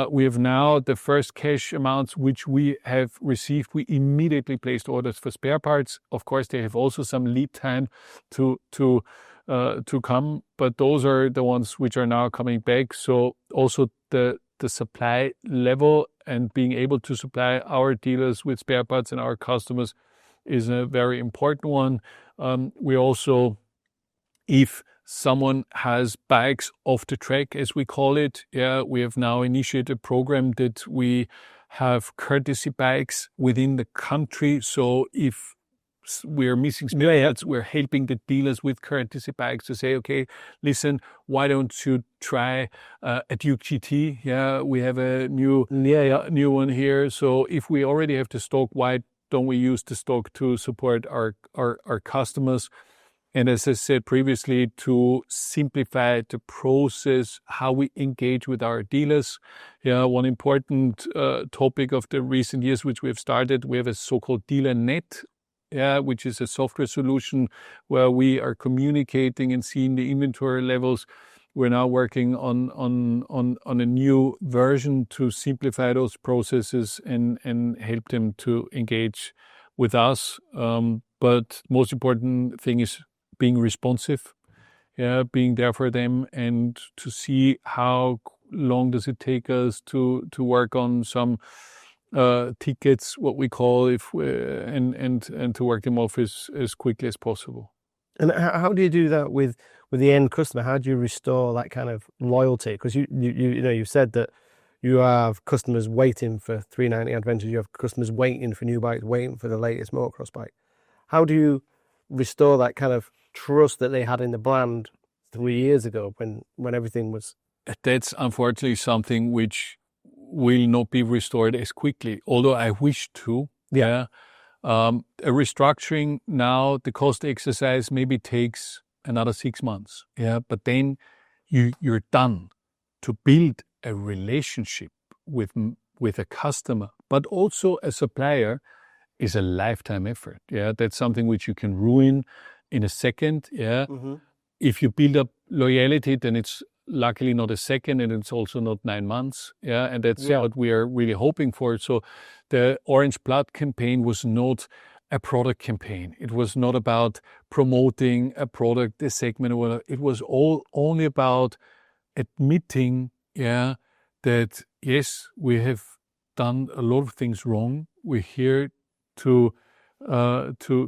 We have now the first cash amounts which we have received. We immediately placed orders for spare parts. Of course, they have also some lead time to come, but those are the ones which are now coming back. So also the supply level and being able to supply our dealers with spare parts and our customers is a very important one. We also, if someone has bikes off the track, as we call it, we have now initiated a program that we have courtesy bikes within the country. So if we're missing spare parts, we're helping the dealers with courtesy bikes to say, okay, listen, why don't you try a Duke GT? Yeah, we have a new one here. So if we already have the stock, why don't we use the stock to support our customers? And as I said previously, to simplify the process, how we engage with our dealers. Yeah, one important topic of the recent years, which we have started, we have a so-called dealer net. Yeah, which is a software solution where we are communicating and seeing the inventory levels. We're now working on a new version to simplify those processes and help them to engage with us. But most important thing is being responsive, being there for them, and to see how long does it take us to work on some tickets, what we call, and to work them off as quickly as possible. And how do you do that with the end customer? How do you restore that kind of loyalty? Because you said that you have customers waiting for 390 Adventures, you have customers waiting for new bikes, waiting for the latest motocross bike. How do you restore that kind of trust that they had in the brand 3 years ago when everything was? That's unfortunately something which will not be restored as quickly, although I wish to. A restructuring now, the cost exercise maybe takes another 6 months. But then you're done. To build a relationship with a customer, but also a supplier, is a lifetime effort. That's something which you can ruin in a second. If you build up loyalty, then it's luckily not a second, and it's also not 9 months. And that's what we are really hoping for. So the Orange Blood campaign was not a product campaign. It was not about promoting a product, a segment, or whatever. It was all only about admitting, that yes, we have done a lot of things wrong. We're here to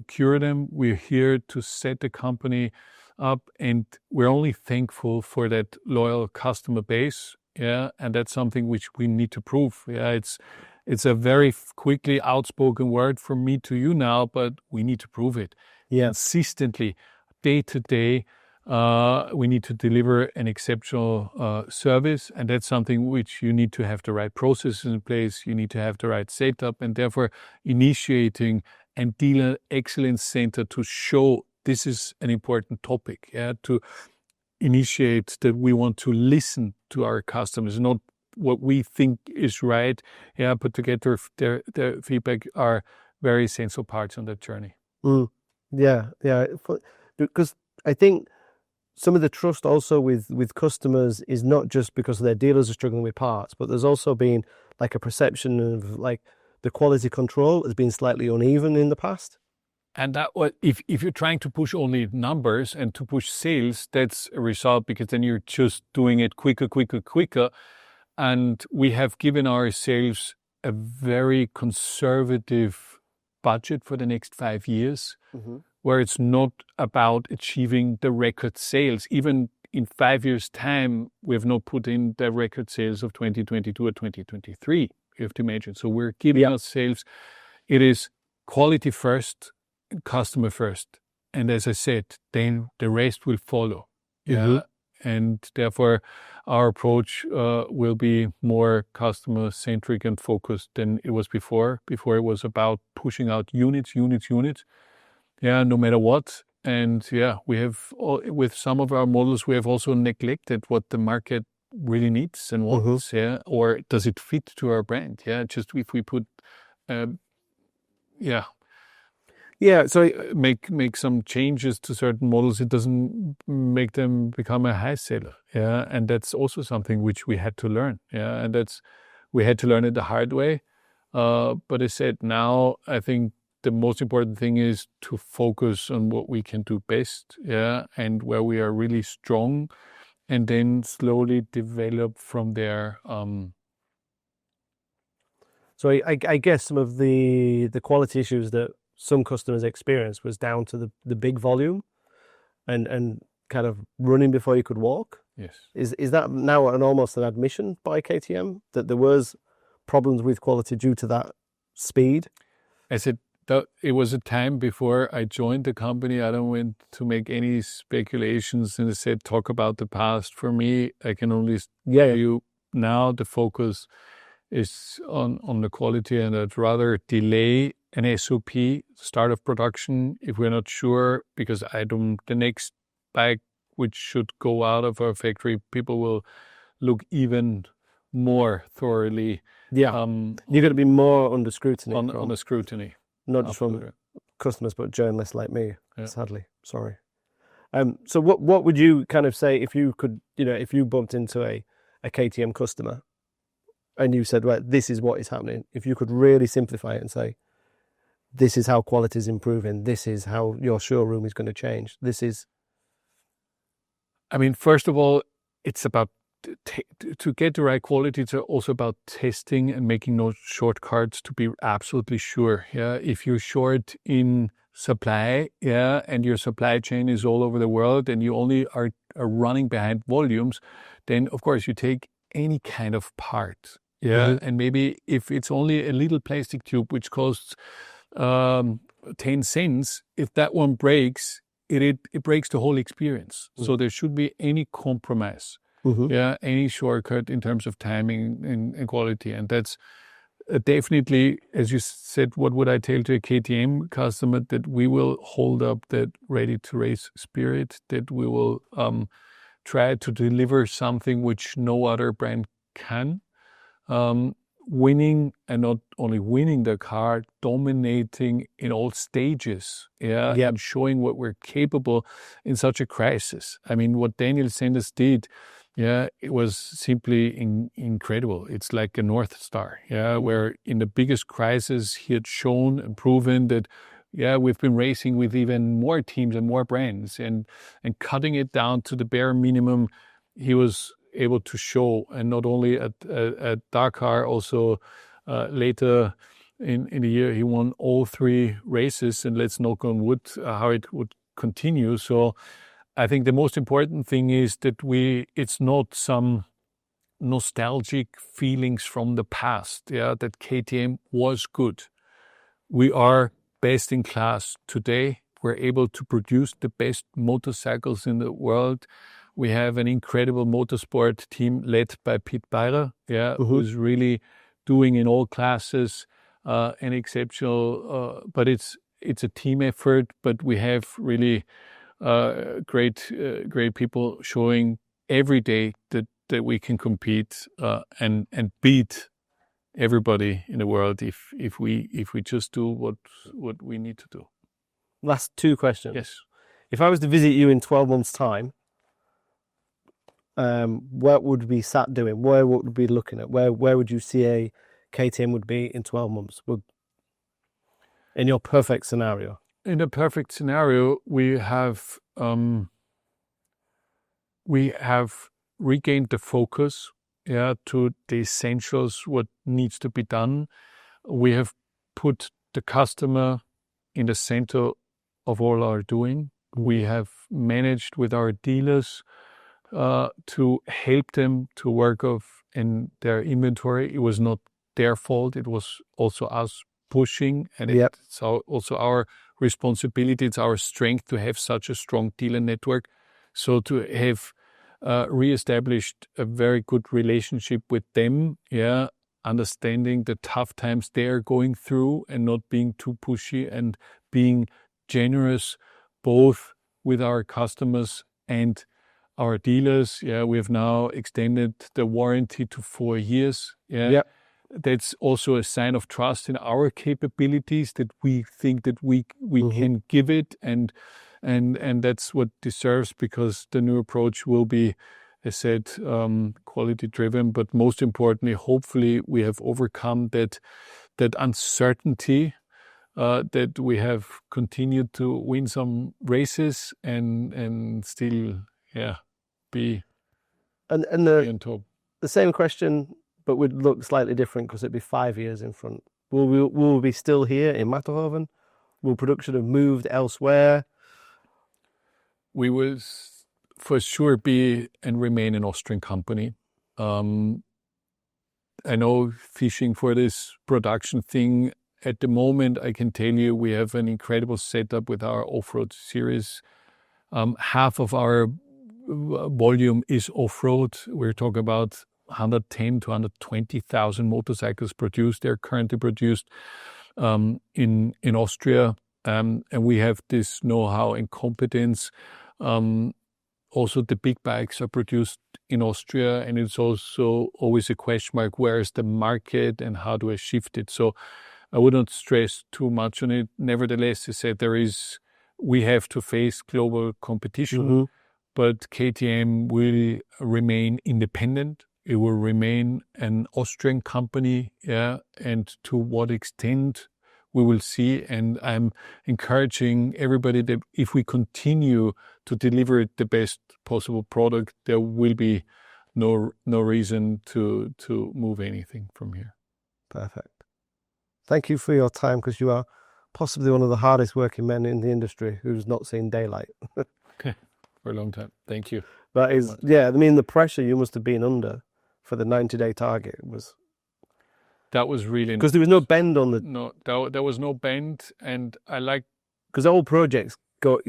cure them. We're here to set the company up, and we're only thankful for that loyal customer base. And that's something which we need to prove. It's a very quickly outspoken word from me to you now, but we need to prove it. Consistently, day to day, we need to deliver an exceptional service, and that's something which you need to have the right processes in place. You need to have the right setup, and therefore initiating a dealer excellence center to show this is an important topic, to initiate that we want to listen to our customers, not what we think is right, but to get their feedback are very essential parts on that journey. Yeah, because I think some of the trust also with customers is not just because their dealers are struggling with parts, but there's also been like a perception of like the quality control has been slightly uneven in the past. And that what if you're trying to push only numbers and to push sales, that's a result because then you're just doing it quicker. And we have given ourselves a very conservative budget for the next 5 years, where it's not about achieving the record sales. Even in 5 years' time, we have not put in the record sales of 2022 or 2023, you have to imagine. So we're giving ourselves, it is quality first, customer first. And as I said, then the rest will follow. Yeah. And therefore, our approach will be more customer-centric and focused than it was before. Before it was about pushing out units. Yeah, no matter what. And yeah, we have, with some of our models, we have also neglected what the market really needs and wants. Yeah, or does it fit to our brand? Yeah, just if we put, so make some changes to certain models, it doesn't make them become a high seller. Yeah, and that's also something which we had to learn. Yeah, and we had to learn it the hard way. But I said now, I think the most important thing is to focus on what we can do best. Yeah, and where we are really strong, and then slowly develop from there. So I guess some of the quality issues that some customers experience was down to the big volume and kind of running before you could walk. Yes. Is that now almost an admission by KTM that there was problems with quality due to that speed? I said it was a time before I joined the company. I don't want to make any speculations, and I said talk about the past. For me, I can only tell you now the focus is on the quality, and I'd rather delay an SOP, start of production, if we're not sure, because the next bike which should go out of our factory, people will look even more thoroughly. Yeah, you're going to be more under scrutiny. Under scrutiny. Not just from customers, but journalists like me, sadly. Sorry. So what would you kind of say if you could, if you bumped into a KTM customer and you said, right, this is what is happening, if you could really simplify it and say, this is how quality is improving, this is how your showroom is going to change, this is... I mean, first of all, it's about, to get the right quality, it's also about testing and making no shortcuts to be absolutely sure. Yeah, if you're short in supply, and your supply chain is all over the world and you only are running behind volumes, then of course you take any kind of part. Yeah, and maybe if it's only a little plastic tube which costs 10 cents, if that one breaks, it breaks the whole experience. So there should be any compromise, any shortcut in terms of timing and quality. And that's definitely, as you said, what would I tell to a KTM customer? That we will hold up that ready-to-race spirit, that we will try to deliver something which no other brand can. Winning, and not only winning the car, dominating in all stages, and showing what we're capable in such a crisis. I mean, what Daniel Sanders did, it was simply incredible. It's like a North Star, where in the biggest crisis he had shown and proven that, we've been racing with even more teams and more brands, and cutting it down to the bare minimum. He was able to show, and not only at Dakar, also later in the year he won all 3 races, and let's knock on wood how it would continue. So I think the most important thing is that it's not some nostalgic feelings from the past, that KTM was good. We are best in class today. We're able to produce the best motorcycles in the world. We have an incredible motorsport team led by Pete Beirer, who's really doing in all classes an exceptional. But it's a team effort. But we have really great people showing every day that we can compete and beat everybody in the world if we just do what we need to do. Last two questions. Yes. If I was to visit you in 12 months' time, what would we sat doing? Where would we be looking at? Where would you see a KTM would be in 12 months? In your perfect scenario? In a perfect scenario, we have regained the focus, to the essentials, what needs to be done. We have put the customer in the center of all our doing. We have managed with our dealers to help them to work off in their inventory. It was not their fault. It was also us pushing, and it's also our responsibility. It's our strength to have such a strong dealer network. So to have reestablished a very good relationship with them, understanding the tough times they're going through and not being too pushy and being generous both with our customers and our dealers. We have now extended the warranty to 4 years. That's also a sign of trust in our capabilities, that we think that we can give it, and that's what deserves, because the new approach will be, as said, quality driven. But most importantly, hopefully we have overcome that uncertainty, that we have continued to win some races and still be on top. The same question, but would look slightly different, because it'd be 5 years in front. Will we be still here in Matterhofen? Will production have moved elsewhere? We will for sure be and remain an Austrian company. I know fishing for this production thing at the moment, I can tell you we have an incredible setup with our off-road series. Half of our volume is off-road. We're talking about 110 to 120,000 motorcycles produced. They're currently produced in Austria, and we have this know-how and competence. Also, the big bikes are produced in Austria, and it's also always a question mark, where is the market and how do I shift it? So I would not stress too much on it. Nevertheless, I said we have to face global competition, but KTM will remain independent. It will remain an Austrian company, and to what extent we will see. And I'm encouraging everybody that if we continue to deliver the best possible product, there will be no reason to move anything from here. Perfect. Thank you for your time, because you are possibly one of the hardest working men in the industry who's not seen daylight. Okay, for a long time. Thank you. That is, I mean, the pressure you must have been under for the 90-day target was... That was really... Because there was no bend on the... No, there was no bend, and I like... Because all projects go,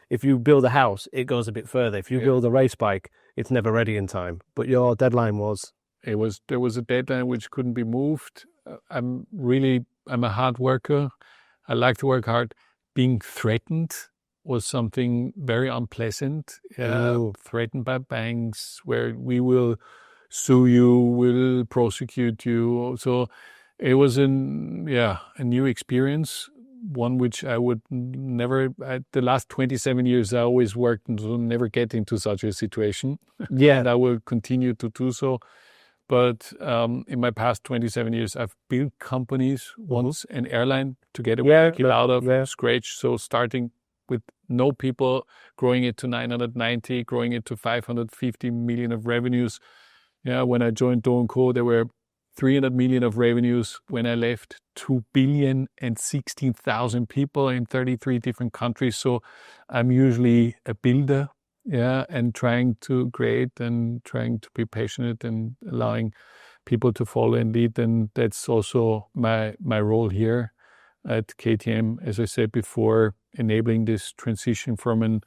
if you build a house, it goes a bit further. If you build a race bike, it's never ready in time. But your deadline was... There was a deadline which couldn't be moved. I'm a hard worker. I like to work hard. Being threatened was something very unpleasant. Threatened by banks, where we will sue you, will prosecute you. So it was a new experience, one which I would never, the last 27 years, I always worked to never get into such a situation. And I will continue to do so. But in my past 27 years, I've built companies, once an airline together with people out of scratch. So starting with no people, growing it to 990, growing it to 550 million of revenues. When I joined Do & Co, there were 300 million of revenues. When I left, 2 billion and 16,000 people in 33 different countries. So I'm usually a builder, and trying to create and trying to be passionate and allowing people to follow and lead. And that's also my role here at KTM, as I said before, enabling this transition from an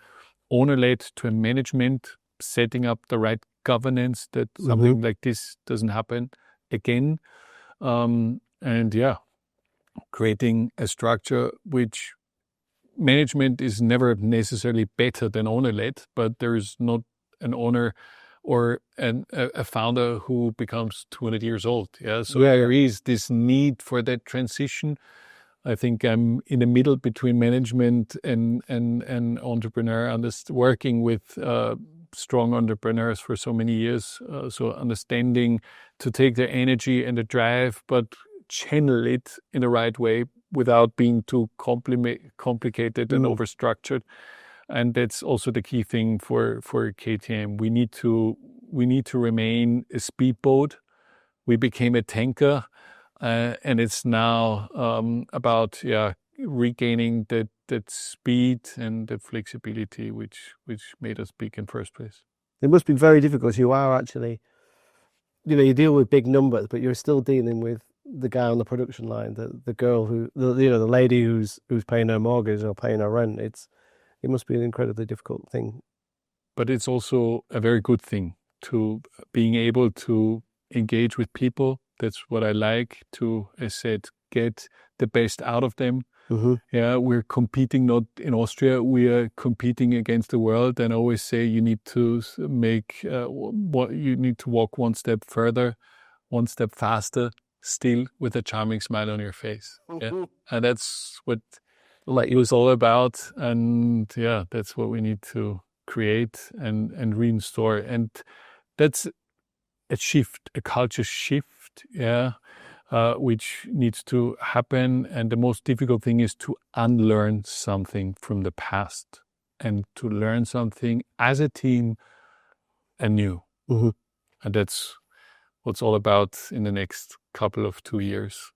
owner-led to a management, setting up the right governance that something like this doesn't happen again. Creating a structure which management is never necessarily better than owner-led, but there is not an owner or a founder who becomes 200 years old. So there is this need for that transition. I think I'm in the middle between management and entrepreneur, working with strong entrepreneurs for so many years. So understanding to take their energy and the drive, but channel it in the right way without being too complicated and overstructured. And that's also the key thing for KTM. We need to remain a speedboat. We became a tanker. And it's now about regaining that speed and the flexibility which made us big in first place. It must be very difficult. You are actually, you deal with big numbers, but you're still dealing with the guy on the production line, the girl the lady who's paying her mortgage or paying her rent. It must be an incredibly difficult thing. But it's also a very good thing to being able to engage with people. That's what I like to, as said, get the best out of them. Mm-hmm. Yeah, we're competing not in Austria. We are competing against the world. And I always say you need to you need to walk one step further, one step faster, still with a charming smile on your face. Yeah, and that's what it was all about. And yeah, that's what we need to create and restore. And that's a shift, a culture shift. Yeah, which needs to happen. And the most difficult thing is to unlearn something from the past and to learn something as a team anew. Mm-hmm. And that's what's all about in the next couple of 2 years.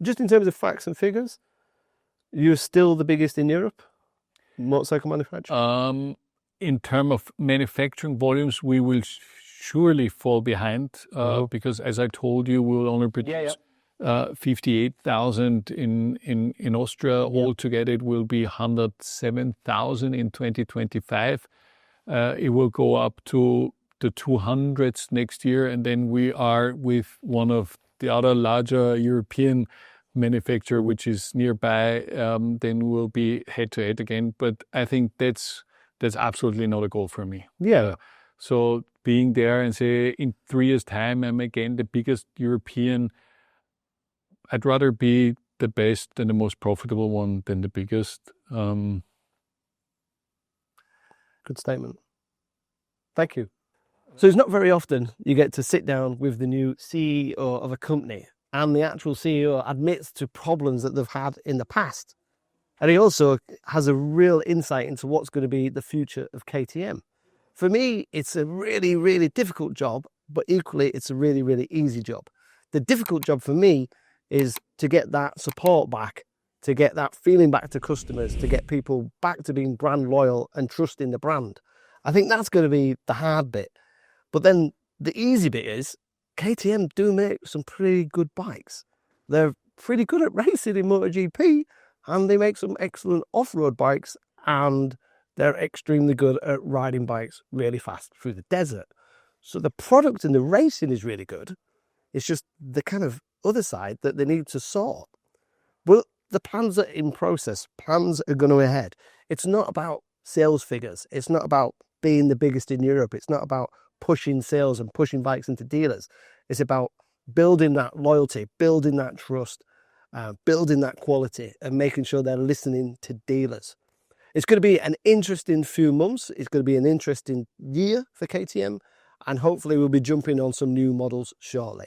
Just in terms of facts and figures, you're still the biggest in Europe, motorcycle manufacturer? In terms of manufacturing volumes, we will surely fall behind because, as I told you, we'll only produce 58,000 in Austria. Altogether, it will be 107,000 in 2025. It will go up to the 200s next year, and then we are with one of the other larger European manufacturer, which is nearby. Then we'll be head to head again. But I think that's absolutely not a goal for me. Yeah. So being there and say in 3 years' time, I'm again the biggest European. I'd rather be the best and the most profitable one than the biggest. Good statement. Thank you. So it's not very often you get to sit down with the new CEO of a company and the actual CEO admits to problems that they've had in the past. And he also has a real insight into what's going to be the future of KTM. For me, it's a really, really difficult job, but equally it's a really, really easy job. The difficult job for me is to get that support back, to get that feeling back to customers, to get people back to being brand loyal and trusting the brand. I think that's going to be the hard bit. But then the easy bit is KTM do make some pretty good bikes. They're pretty good at racing in MotoGP, and they make some excellent off-road bikes, and they're extremely good at riding bikes really fast through the desert. So the product and the racing is really good. It's just the kind of other side that they need to sort. Well, the plans are in process. Plans are going ahead. It's not about sales figures. It's not about being the biggest in Europe. It's not about pushing sales and pushing bikes into dealers. It's about building that loyalty, building that trust, building that quality, and making sure they're listening to dealers. It's going to be an interesting few months. It's going to be an interesting year for KTM, and hopefully we'll be jumping on some new models shortly.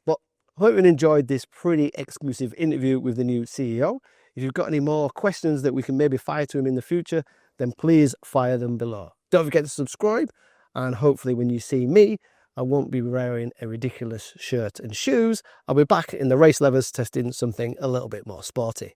But I hope you enjoyed this pretty exclusive interview with the new CEO. If you've got any more questions that we can maybe fire to him in the future, then please fire them below. Don't forget to subscribe, and hopefully when you see me, I won't be wearing a ridiculous shirt and shoes. I'll be back in the race levers testing something a little bit more sporty.